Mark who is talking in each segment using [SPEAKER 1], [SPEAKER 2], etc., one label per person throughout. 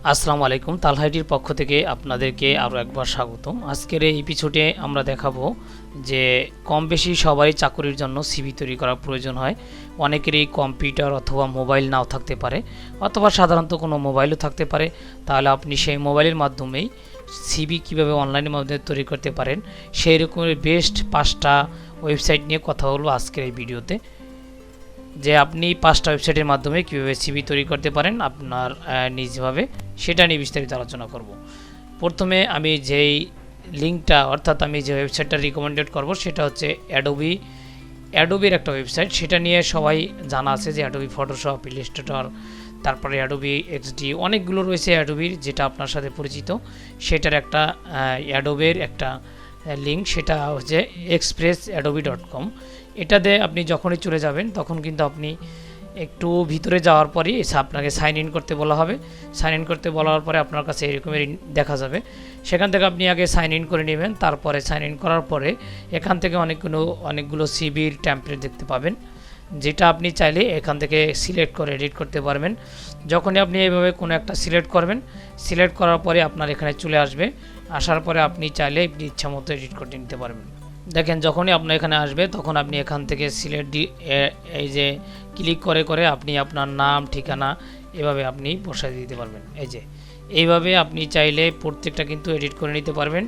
[SPEAKER 1] আসসালামু আলাইকুম, তালহা আইটির পক্ষ থেকে আপনাদেরকে আরও একবার স্বাগতম। আজকের এই এপিসোডে আমরা দেখাবো যে কম বেশি সবারই চাকরির জন্য সিভি তৈরি করার প্রয়োজন হয়। অনেকেরই কম্পিউটার অথবা মোবাইল নাও থাকতে পারে, অথবা সাধারণত কোনো মোবাইলও থাকতে পারে। তাহলে আপনি সেই মোবাইলের মাধ্যমেই সিভি কীভাবে অনলাইনের মাধ্যমে তৈরি করতে পারেন, সেই রকমের বেস্ট 5টা ওয়েবসাইট নিয়ে কথা বলবো আজকের এই ভিডিওতে। যে আপনি 5টা ওয়েবসাইটের মাধ্যমে কীভাবে সিভি তৈরি করতে পারেন আপনার নিজভাবে, সেটা নিয়ে বিস্তারিত আলোচনা করব। প্রথমে আমি যেই লিঙ্কটা অর্থাৎ আমি যে ওয়েবসাইটটা রিকমেন্ডেড করব সেটা হচ্ছে অ্যাডোবির একটা ওয়েবসাইট। সেটা নিয়ে সবাই জানা আছে যে অ্যাডোবি ফটোশপ, ইলাস্ট্রেটর, তারপরে অ্যাডোবি এক্সডি, অনেকগুলো রয়েছে অ্যাডোবির, যেটা আপনার সাথে পরিচিত। সেটার একটা অ্যাডোবির একটা লিঙ্ক, সেটা হচ্ছে expressadobe.com। এটাতে আপনি যখনই চলে যাবেন তখন কিন্তু আপনি একটু ভিতরে যাওয়ার পরই আপনাকে সাইন ইন করতে বলা হবে। সাইন ইন করতে বলার পরে আপনার কাছে এরকমের দেখা যাবে। সেখান থেকে আপনি আগে সাইন ইন করে নেবেন। তারপরে সাইন ইন করার পরে এখান থেকে অনেকগুলো সিভির টেমপ্লেট দেখতে পাবেন, যেটা আপনি চাইলে এখান থেকে সিলেক্ট করে এডিট করতে পারবেন। যখনই আপনি এইভাবে কোনো একটা সিলেক্ট করবেন, সিলেক্ট করার পরে আপনার এখানে চলে আসবে। আসার পরে আপনি চাইলে ইচ্ছা মতো এডিট করে নিতে পারবেন। দেখেন, যখনই আপনার এখানে আসবে তখন আপনি এখান থেকে সিলেক্ট এই যে ক্লিক করে করে আপনি আপনার নাম, ঠিকানা এভাবে আপনি বসাই দিতে পারবেন। এই যে এইভাবে আপনি চাইলে প্রত্যেকটা কিন্তু এডিট করে নিতে পারবেন।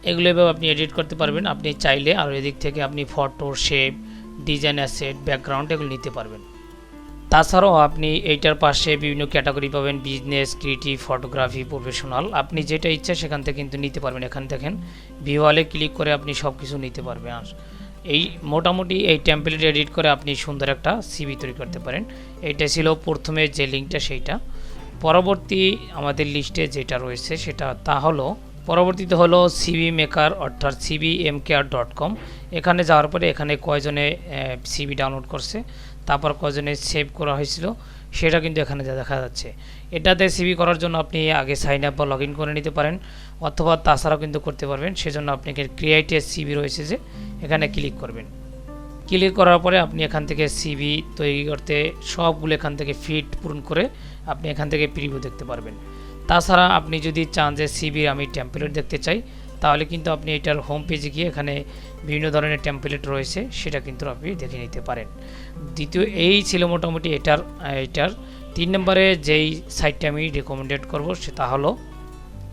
[SPEAKER 1] এগুলো এভাবে আপনি এডিট করতে পারবেন। আপনি চাইলে আর এদিক থেকে আপনি photo, shape, design, asset, background এগুলো নিতে পারবেন। তাছাড়াও আপনি এইটার পাশে বিভিন্ন ক্যাটাগরি পাবেন, বিজনেস, ক্রিয়েটিভ, ফটোগ্রাফি, প্রফেশনাল। আপনি যেটা ইচ্ছা সেখান থেকে কিন্তু নিতে পারবেন। এখানে দেখেন ভিওয়ালে ক্লিক করে আপনি সব কিছু নিতে পারবেন। আর এই মোটামুটি এই টেমপ্লেট এডিট করে আপনি সুন্দর একটা সিভি তৈরি করতে পারেন। এইটা ছিল প্রথমে যে লিঙ্কটা সেইটা। পরবর্তী আমাদের লিস্টে যেটা রয়েছে সেটা পরবর্তীতে হলো সিভি মেকার অর্থাৎ cvmkr.com। এখানে যাওয়ার পরে এখানে কয়জনে সিভি ডাউনলোড করছে, তারপর কয়জনে সেভ করা হয়েছিল সেটা কিন্তু এখানে দেখা যাচ্ছে। এটাতে সিভি করার জন্য আপনি আগে সাইন আপ বা লগ ইন করে নিতে পারেন, অথবা তাছাড়াও কিন্তু করতে পারবেন। সেজন্য আপনাকে ক্রিয়েট এ সিভি রয়েছে যে এখানে ক্লিক করবেন। ক্লিক করার পরে আপনি এখান থেকে সিভি তৈরি করতে সবগুলো এখান থেকে ফিট পূরণ করে আপনি এখান থেকে প্রিভিউ দেখতে পারবেন। তাছাড়া আপনি যদি চান যে সিভির আমি টেমপ্লেট দেখতে চাই, তাহলে কিন্তু আপনি এটার হোম পেজে গিয়ে এখানে বিভিন্ন ধরনের টেমপ্লেট রয়েছে, সেটা কিন্তু আপনি দেখে নিতে পারেন। এই ছিল মোটামুটি এটার 3 নম্বরে যেই সাইটটা আমি রেকমেন্ডেড করব সেটা হলো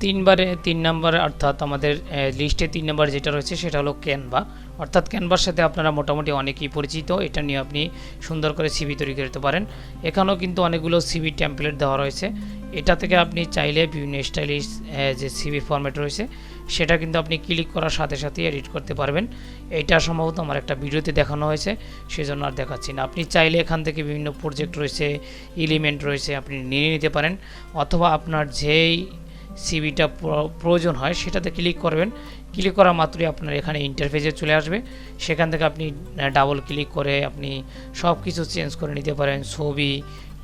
[SPEAKER 1] 3 নম্বরে অর্থাৎ আমাদের লিস্টে 3 নম্বর যেটা রয়েছে সেটা হলো ক্যানভা। অর্থাৎ ক্যানভার সাথে আপনারা মোটামুটি অনেকেই পরিচিত। এটা নিয়ে আপনি সুন্দর করে সিভি তৈরি করতে পারেন। এখানেও কিন্তু অনেকগুলো সিভি টেমপ্লেট দেওয়া রয়েছে। এটা থেকে আপনি চাইলে বিভিন্ন স্টাইলিশ যে সিভি ফরম্যাট রয়েছে সেটা কিন্তু আপনি ক্লিক করার সাথে সাথে এডিট করতে পারবেন। এটা সম্ভবত আমার একটা ভিডিওতে দেখানো হয়েছে, সেজন্য আর দেখাচ্ছি না। আপনি চাইলে এখান থেকে বিভিন্ন প্রজেক্ট রয়েছে, এলিমেন্ট রয়েছে, আপনি নিয়ে নিতে পারেন। অথবা আপনার যেই সিভিটা প্রয়োজন হয় সেটাতে ক্লিক করবেন। ক্লিক করা মাত্রই আপনার এখানে ইন্টারফেসে চলে আসবে। সেখান থেকে আপনি ডাবল ক্লিক করে আপনি সব কিছু চেঞ্জ করে নিতে পারেন। ছবি,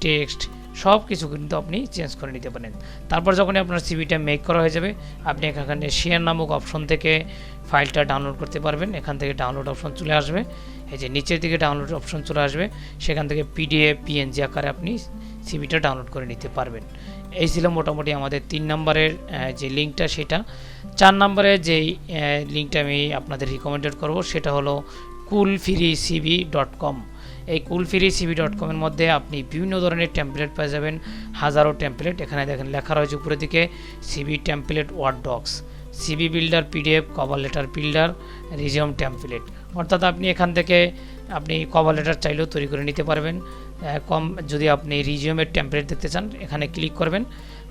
[SPEAKER 1] টেক্সট সব কিছু কিন্তু আপনি চেঞ্জ করে নিতে পারেন। তারপর যখনই আপনার সিভিটা মেক করা হয়ে যাবে, আপনি এখানে শেয়ার নামক অপশন থেকে ফাইলটা ডাউনলোড করতে পারবেন। এখান থেকে ডাউনলোড অপশন চলে আসবে, এই যে নিচের দিকে ডাউনলোড অপশন চলে আসবে। সেখান থেকে পিডিএফ, পিএনজি আকারে আপনি সিভিটা ডাউনলোড করে নিতে পারবেন। এই ছিল মোটামুটি আমাদের 3 নম্বরের যে লিঙ্কটা সেটা। 4 নম্বরে যেই লিঙ্কটা আমি আপনাদের রিকমেন্ডেড করব সেটা হলো coolfreecv.com। এই coolfreecv.com এর মধ্যে আপনি বিভিন্ন ধরনের টেমপ্লেট পেয়ে যাবেন, হাজারো টেমপ্লেট। এখানে দেখেন লেখা রয়েছে উপরের দিকে CV template, word docs, CV builder, PDF, cover letter builder, resume template. অর্থাৎ আপনি এখান থেকে আপনি কভার লেটার চাইলেও তৈরি করে নিতে পারবেন। যদি আপনি রিজিউমের টেমপ্লেট দেখতে চান এখানে ক্লিক করবেন।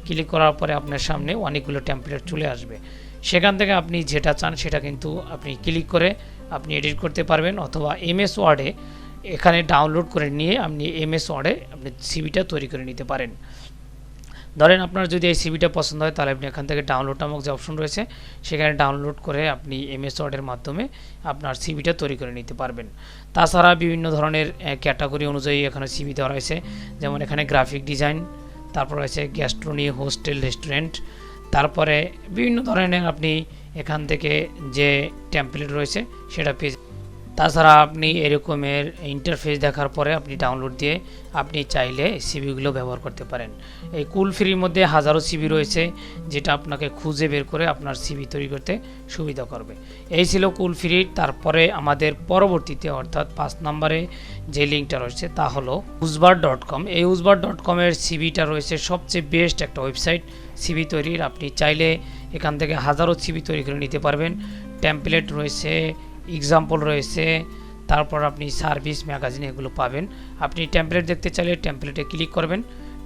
[SPEAKER 1] ক্লিক করার পরে আপনার সামনে অনেকগুলো টেমপ্লেট চলে আসবে। সেখান থেকে আপনি যেটা চান সেটা কিন্তু আপনি ক্লিক করে আপনি এডিট করতে পারবেন, অথবা এমএস ওয়ার্ডে এখানে ডাউনলোড করে নিয়ে আপনি এমএস ওয়ার্ডে আপনি সিভিটা তৈরি করে নিতে পারেন। ধরেন আপনার যদি এই সিভিটা পছন্দ হয় তাহলে আপনি এখান থেকে ডাউনলোড নামক যে অপশন রয়েছে সেখানে ডাউনলোড করে আপনি এমএস ওয়ার্ডের মাধ্যমে আপনার সিভিটা তৈরি করে নিতে পারবেন। তাছাড়া বিভিন্ন ধরনের ক্যাটাগরি অনুযায়ী এখানে সিভি দেওয়া রয়েছে, যেমন এখানে গ্রাফিক ডিজাইন, তারপর রয়েছে গ্যাস্ট্রোনি, হোস্টেল, রেস্টুরেন্ট, তারপরে বিভিন্ন ধরনের আপনি এখান থেকে যে টেমপ্লেট রয়েছে সেটা পেয়ে তাছাড়া আপনি এরকমের ইন্টারফেস দেখার পরে আপনি ডাউনলোড দিয়ে আপনি চাইলে সিভিগুলো ব্যবহার করতে পারেন। এই কুল ফ্রির মধ্যে হাজারো সিভি রয়েছে, যেটা আপনাকে খুঁজে বের করে আপনার সিভি তৈরি করতে সুবিধা করবে। এই ছিল কুল ফ্রি। তারপরে আমাদের পরবর্তীতে অর্থাৎ 5 নম্বরে যে লিঙ্কটা রয়েছে তা হলো uzbar.com। এই uzbar.com-এর সিভিটা রয়েছে সবচেয়ে বেস্ট একটা ওয়েবসাইট সিভি তৈরির। আপনি চাইলে এখান থেকে হাজারো সিভি তৈরি করে নিতে পারবেন। টেমপ্লেট রয়েছে, এক্সাম্পল রয়েছে, তারপর আপনি সার্ভিস ম্যাগাজিন এগুলো পাবেন। আপনি টেমপ্লেট দেখতে চাইলে টেমপ্লেটে ক্লিক করবেন।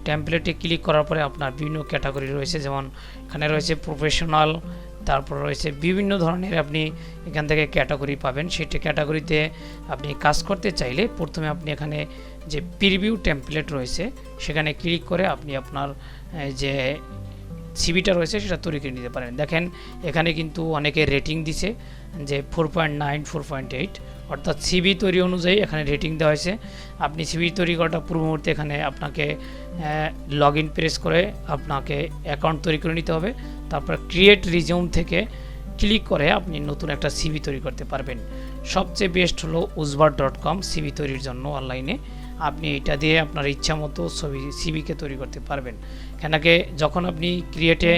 [SPEAKER 1] টেমপ্লেটে ক্লিক করার পরে আপনার বিভিন্ন ক্যাটাগরি রয়েছে, যেমন এখানে রয়েছে প্রফেশনাল, তারপর রয়েছে বিভিন্ন ধরনের আপনি এখান থেকে ক্যাটাগরি পাবেন। সেটি ক্যাটাগরিতে আপনি কাজ করতে চাইলে প্রথমে আপনি এখানে যে প্রিভিউ টেমপ্লেট রয়েছে সেখানে ক্লিক করে আপনি আপনার যে সিভিটা রয়েছে সেটা তৈরি করে নিতে পারেন। দেখেন এখানে কিন্তু অনেকে রেটিং দিছে যে 4.9 4.8, অর্থাৎ সিভি তৈরি অনুযায়ী এখানে রেটিং দেওয়া হয়েছে। আপনি সিভি তৈরি করাটা পূর্ব মুহূর্তে এখানে আপনাকে লগ ইন প্রেস করে আপনাকে অ্যাকাউন্ট তৈরি করে নিতে হবে। তারপর ক্রিয়েট রিজিউম থেকে ক্লিক করে আপনি নতুন একটা সিভি তৈরি করতে পারবেন। সবচেয়ে বেস্ট হলো uzbar.com সিভি তৈরির জন্য অনলাইনে। আপনি এটা দিয়ে আপনার ইচ্ছা মতো সিভিকে তৈরি করতে পারবেন। এখানে যখন আপনি ক্রিয়েটে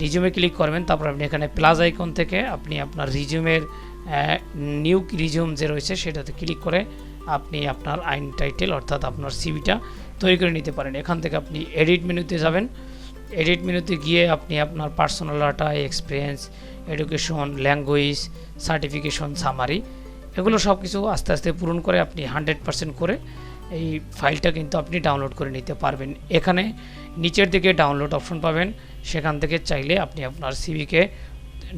[SPEAKER 1] রিজিউমে ক্লিক করবেন, তারপর আপনি এখানে প্লাস আইকন থেকে আপনি আপনার রিজিউমের নিউ রিজিউম যে রয়েছে সেটাতে ক্লিক করে আপনি আপনার আইন টাইটেল অর্থাৎ আপনার সিভিটা তৈরি করে নিতে পারেন। এখান থেকে আপনি এডিট মেনুতে যাবেন। এডিট মেনুতে গিয়ে আপনি আপনার personal data, experience, education, language, certification, summary এগুলো সব কিছু আস্তে আস্তে পূরণ করে আপনি 100% করে এই ফাইলটা কিন্তু আপনি ডাউনলোড করে নিতে পারবেন। এখানে নিচের দিকে ডাউনলোড অপশন পাবেন, সেখান থেকে চাইলে আপনি আপনার সিভিকে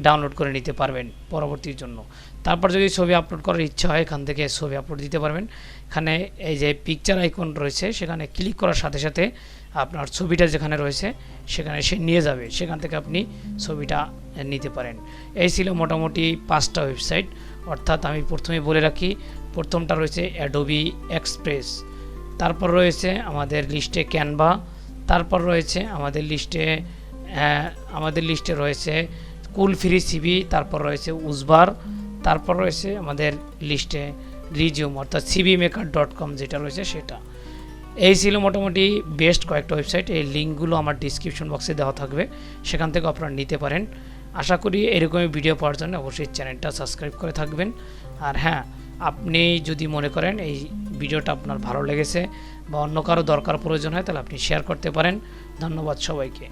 [SPEAKER 1] ডাউনলোড করে নিতে পারবেন পরবর্তীর জন্য। তারপর যদি ছবি আপলোড করার ইচ্ছা হয় এখান থেকে ছবি আপলোড দিতে পারবেন। এখানে এই যে পিকচার আইকন রয়েছে সেখানে ক্লিক করার সাথে সাথে আপনার ছবিটা যেখানে রয়েছে সেখানে সে নিয়ে যাবে, সেখান থেকে আপনি ছবিটা নিতে পারেন। এই ছিল মোটামুটি 5টা ওয়েবসাইট। অর্থাৎ আমি প্রথমে বলে রাখি, প্রথমটা রয়েছে অ্যাডোবি এক্সপ্রেস, তারপর রয়েছে আমাদের লিস্টে ক্যানভা, তারপর রয়েছে আমাদের লিস্টে রয়েছে কুল ফ্রি সিভি, তারপর রয়েছে উজবার, তারপর রয়েছে আমাদের লিস্টে রিজিউম অর্থাৎ cvmaker.com যেটা রয়েছে সেটা। এই ছিল মোটামুটি বেস্ট কয়েকটা ওয়েবসাইট। এই লিঙ্কগুলো আমার ডিসক্রিপশন বক্সে দেওয়া থাকবে, সেখান থেকে আপনারা নিতে পারেন। আশা করি এরকমই ভিডিও পাওয়ার জন্য অবশ্যই চ্যানেলটা সাবস্ক্রাইব করে থাকবেন। আর হ্যাঁ, আপনি যদি মনে করেন এই ভিডিওটা আপনার ভালো লেগেছে বা অন্য কারো দরকার প্রয়োজন হয় তাহলে আপনি শেয়ার করতে পারেন। ধন্যবাদ সবাইকে।